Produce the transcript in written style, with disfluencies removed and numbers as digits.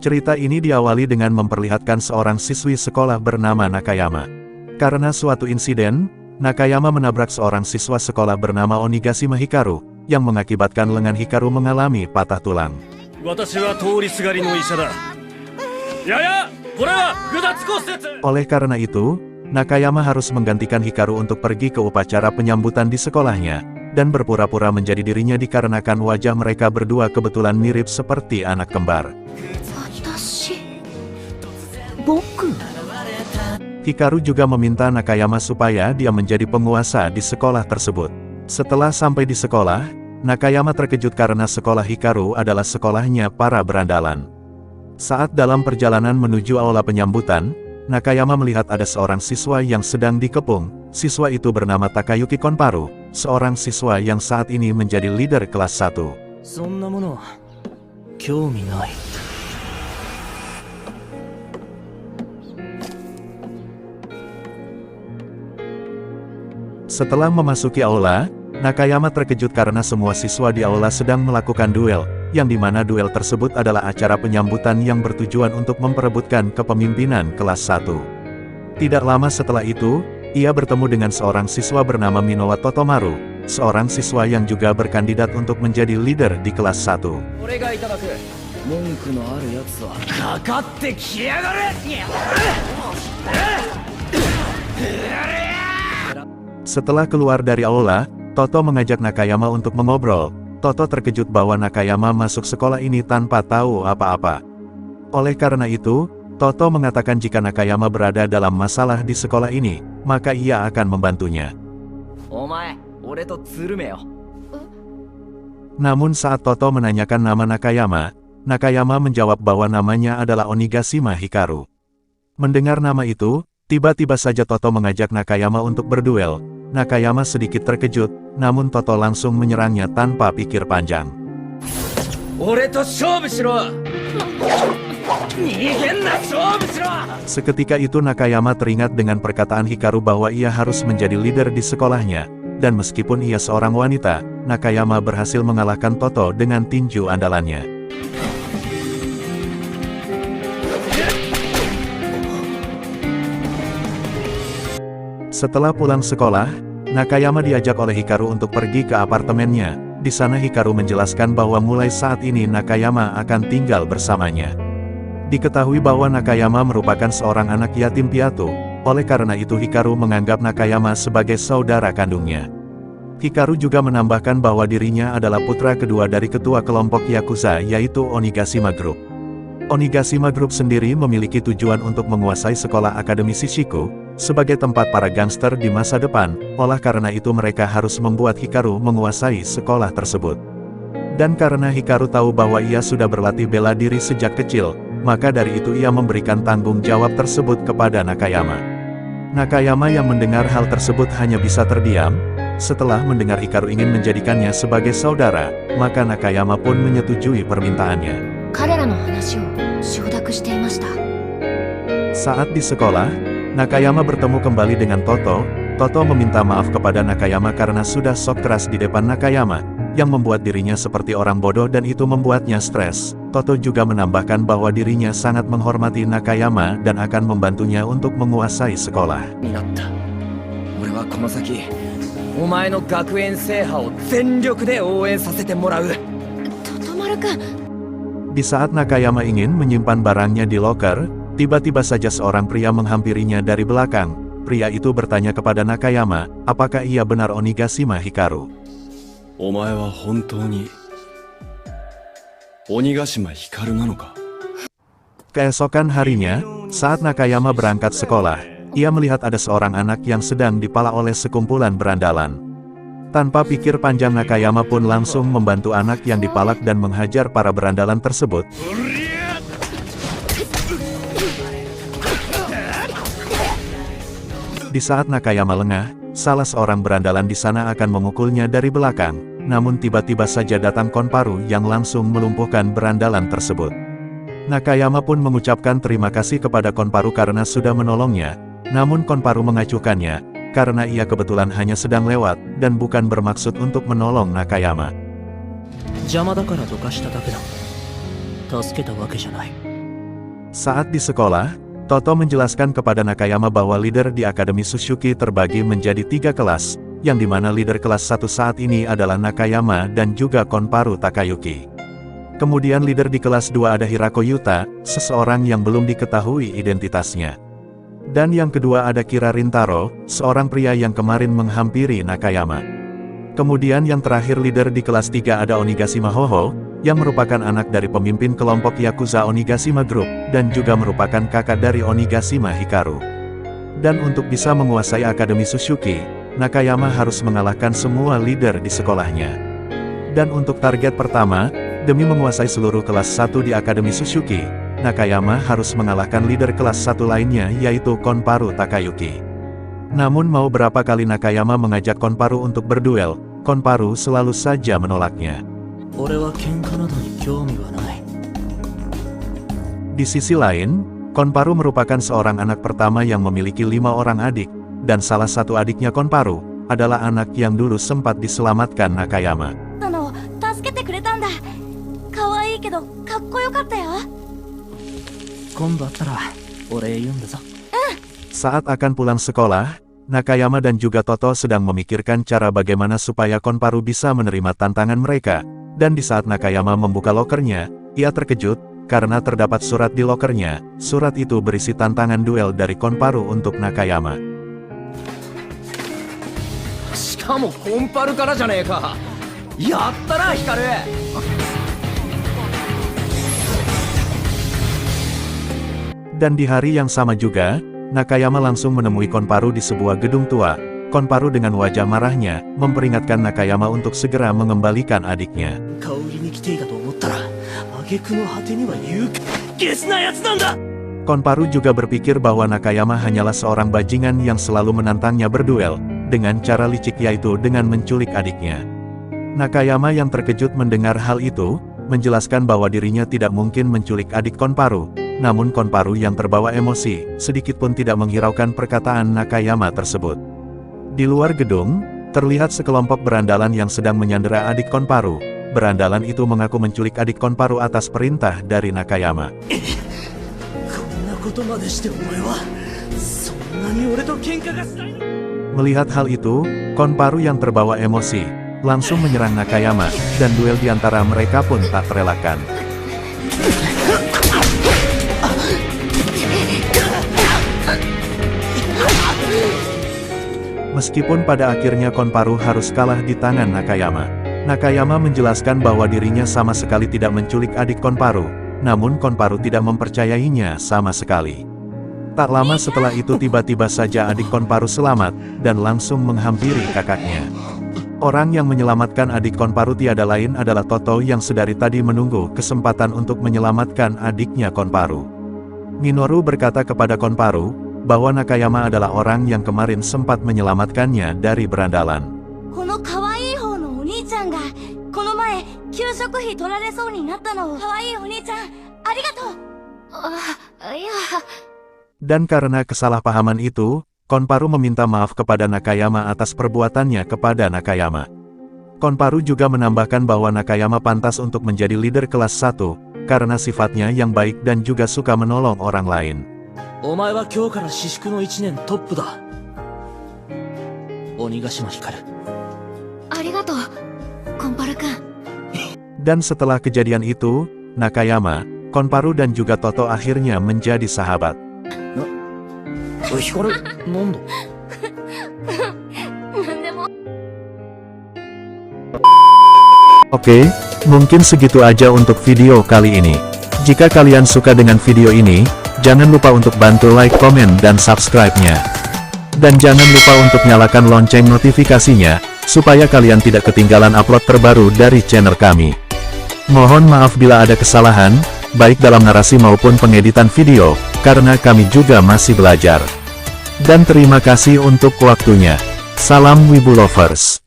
Cerita ini diawali dengan memperlihatkan seorang siswi sekolah bernama Nakayama. Karena suatu insiden, Nakayama menabrak seorang siswa sekolah bernama Onigashima Hikaru, yang mengakibatkan lengan Hikaru mengalami patah tulang. Oleh karena itu, Nakayama harus menggantikan Hikaru untuk pergi ke upacara penyambutan di sekolahnya, dan berpura-pura menjadi dirinya dikarenakan wajah mereka berdua kebetulan mirip seperti anak kembar. Hikaru juga meminta Nakayama supaya dia menjadi penguasa di sekolah tersebut. Setelah sampai di sekolah, Nakayama terkejut karena sekolah Hikaru adalah sekolahnya para berandalan. Saat dalam perjalanan menuju aula penyambutan, Nakayama melihat ada seorang siswa yang sedang dikepung. Siswa itu bernama Takayuki Konparu, seorang siswa yang saat ini menjadi leader kelas 1. Setelah memasuki aula, Nakayama terkejut karena semua siswa di aula sedang melakukan duel, yang dimana duel tersebut adalah acara penyambutan yang bertujuan untuk memperebutkan kepemimpinan kelas 1. Tidak lama setelah itu, ia bertemu dengan seorang siswa bernama Minowa Totomaru, seorang siswa yang juga berkandidat untuk menjadi leader di kelas 1. Setelah keluar dari aula, Toto mengajak Nakayama untuk mengobrol. Toto terkejut bahwa Nakayama masuk sekolah ini tanpa tahu apa-apa. Oleh karena itu, Toto mengatakan jika Nakayama berada dalam masalah di sekolah ini, maka ia akan membantunya. Namun saat Toto menanyakan nama Nakayama, Nakayama menjawab bahwa namanya adalah Onigashima Hikaru. Mendengar nama itu, tiba-tiba saja Toto mengajak Nakayama untuk berduel. Nakayama sedikit terkejut, namun Toto langsung menyerangnya tanpa pikir panjang. Seketika itu Nakayama teringat dengan perkataan Hikaru bahwa ia harus menjadi leader di sekolahnya, dan meskipun ia seorang wanita, Nakayama berhasil mengalahkan Toto dengan tinju andalannya. Setelah pulang sekolah, Nakayama diajak oleh Hikaru untuk pergi ke apartemennya. Di sana Hikaru menjelaskan bahwa mulai saat ini Nakayama akan tinggal bersamanya. Diketahui bahwa Nakayama merupakan seorang anak yatim piatu, oleh karena itu Hikaru menganggap Nakayama sebagai saudara kandungnya. Hikaru juga menambahkan bahwa dirinya adalah putra kedua dari ketua kelompok Yakuza yaitu Onigashima Group. Onigashima Group sendiri memiliki tujuan untuk menguasai sekolah Akademi Shishiku, sebagai tempat para gangster di masa depan, oleh karena itu mereka harus membuat Hikaru menguasai sekolah tersebut. Dan karena Hikaru tahu bahwa ia sudah berlatih bela diri sejak kecil, maka dari itu ia memberikan tanggung jawab tersebut kepada Nakayama. Nakayama yang mendengar hal tersebut hanya bisa terdiam. Setelah mendengar Hikaru ingin menjadikannya sebagai saudara, maka Nakayama pun menyetujui permintaannya. Saat di sekolah, Nakayama bertemu kembali dengan Toto. Toto meminta maaf kepada Nakayama karena sudah sok keras di depan Nakayama, yang membuat dirinya seperti orang bodoh dan itu membuatnya stres. Toto juga menambahkan bahwa dirinya sangat menghormati Nakayama dan akan membantunya untuk menguasai sekolah. Di saat Nakayama ingin menyimpan barangnya di loker, tiba-tiba saja seorang pria menghampirinya dari belakang. Pria itu bertanya kepada Nakayama, apakah ia benar Onigashima Hikaru? Keesokan harinya, saat Nakayama berangkat sekolah, ia melihat ada seorang anak yang sedang dipalak oleh sekumpulan berandalan. Tanpa pikir panjang Nakayama pun langsung membantu anak yang dipalak dan menghajar para berandalan tersebut. Di saat Nakayama lengah, salah seorang berandalan di sana akan memukulnya dari belakang, namun tiba-tiba saja datang Konparu yang langsung melumpuhkan berandalan tersebut. Nakayama pun mengucapkan terima kasih kepada Konparu karena sudah menolongnya, namun Konparu mengacuhkannya, karena ia kebetulan hanya sedang lewat, dan bukan bermaksud untuk menolong Nakayama. Saat di sekolah, Toto menjelaskan kepada Nakayama bahwa leader di Akademi Tsushiki terbagi menjadi 3 kelas, yang dimana leader kelas 1 saat ini adalah Nakayama dan juga Konparu Takayuki. Kemudian leader di kelas 2 ada Hirako Yuta, seseorang yang belum diketahui identitasnya. Dan yang kedua ada Kira Rintaro, seorang pria yang kemarin menghampiri Nakayama. Kemudian yang terakhir leader di kelas 3 ada Onigashima Hoho, yang merupakan anak dari pemimpin kelompok Yakuza Onigashima Group, dan juga merupakan kakak dari Onigashima Hikaru. Dan untuk bisa menguasai Akademi Tsushiki, Nakayama harus mengalahkan semua leader di sekolahnya. Dan untuk target pertama, demi menguasai seluruh kelas 1 di Akademi Tsushiki, Nakayama harus mengalahkan leader kelas 1 lainnya yaitu Konparu Takayuki. Namun mau berapa kali Nakayama mengajak Konparu untuk berduel, Konparu selalu saja menolaknya. Di sisi lain, Konparu merupakan seorang anak pertama yang memiliki 5 orang adik, dan salah satu adiknya Konparu adalah anak yang dulu sempat diselamatkan Nakayama. Saat akan pulang sekolah, Nakayama dan juga Toto sedang memikirkan cara bagaimana supaya Konparu bisa menerima tantangan mereka. Dan di saat Nakayama membuka lokernya, ia terkejut, karena terdapat surat di lokernya. Surat itu berisi tantangan duel dari Konparu untuk Nakayama. Dan di hari yang sama juga, Nakayama langsung menemui Konparu di sebuah gedung tua. Konparu dengan wajah marahnya, memperingatkan Nakayama untuk segera mengembalikan adiknya. Konparu juga berpikir bahwa Nakayama hanyalah seorang bajingan yang selalu menantangnya berduel, dengan cara licik yaitu dengan menculik adiknya. Nakayama yang terkejut mendengar hal itu, menjelaskan bahwa dirinya tidak mungkin menculik adik Konparu, namun Konparu yang terbawa emosi, sedikitpun tidak menghiraukan perkataan Nakayama tersebut. Di luar gedung, terlihat sekelompok berandalan yang sedang menyandera adik Konparu. Berandalan itu mengaku menculik adik Konparu atas perintah dari Nakayama. Melihat hal itu, Konparu yang terbawa emosi, langsung menyerang Nakayama, dan duel di antara mereka pun tak terelakkan. Meskipun pada akhirnya Konparu harus kalah di tangan Nakayama. Nakayama menjelaskan bahwa dirinya sama sekali tidak menculik adik Konparu, namun Konparu tidak mempercayainya sama sekali. Tak lama setelah itu tiba-tiba saja adik Konparu selamat, dan langsung menghampiri kakaknya. Orang yang menyelamatkan adik Konparu tiada lain adalah Toto yang sedari tadi menunggu kesempatan untuk menyelamatkan adiknya Konparu. Minoru berkata kepada Konparu, bahwa Nakayama adalah orang yang kemarin sempat menyelamatkannya dari berandalan. Dan karena kesalahpahaman itu, Konparu meminta maaf kepada Nakayama atas perbuatannya kepada Nakayama. Konparu juga menambahkan bahwa Nakayama pantas untuk menjadi leader kelas 1, karena sifatnya yang baik dan juga suka menolong orang lain. Dan setelah kejadian itu, Nakayama, Konparu dan juga Toto akhirnya menjadi sahabat. Oke, mungkin segitu aja untuk video kali ini. Jika kalian suka dengan video ini, jangan lupa untuk bantu like, komen, dan subscribe-nya. Dan jangan lupa untuk nyalakan lonceng notifikasinya, supaya kalian tidak ketinggalan upload terbaru dari channel kami. Mohon maaf bila ada kesalahan, baik dalam narasi maupun pengeditan video, karena kami juga masih belajar. Dan terima kasih untuk waktunya. Salam Wibu Lovers.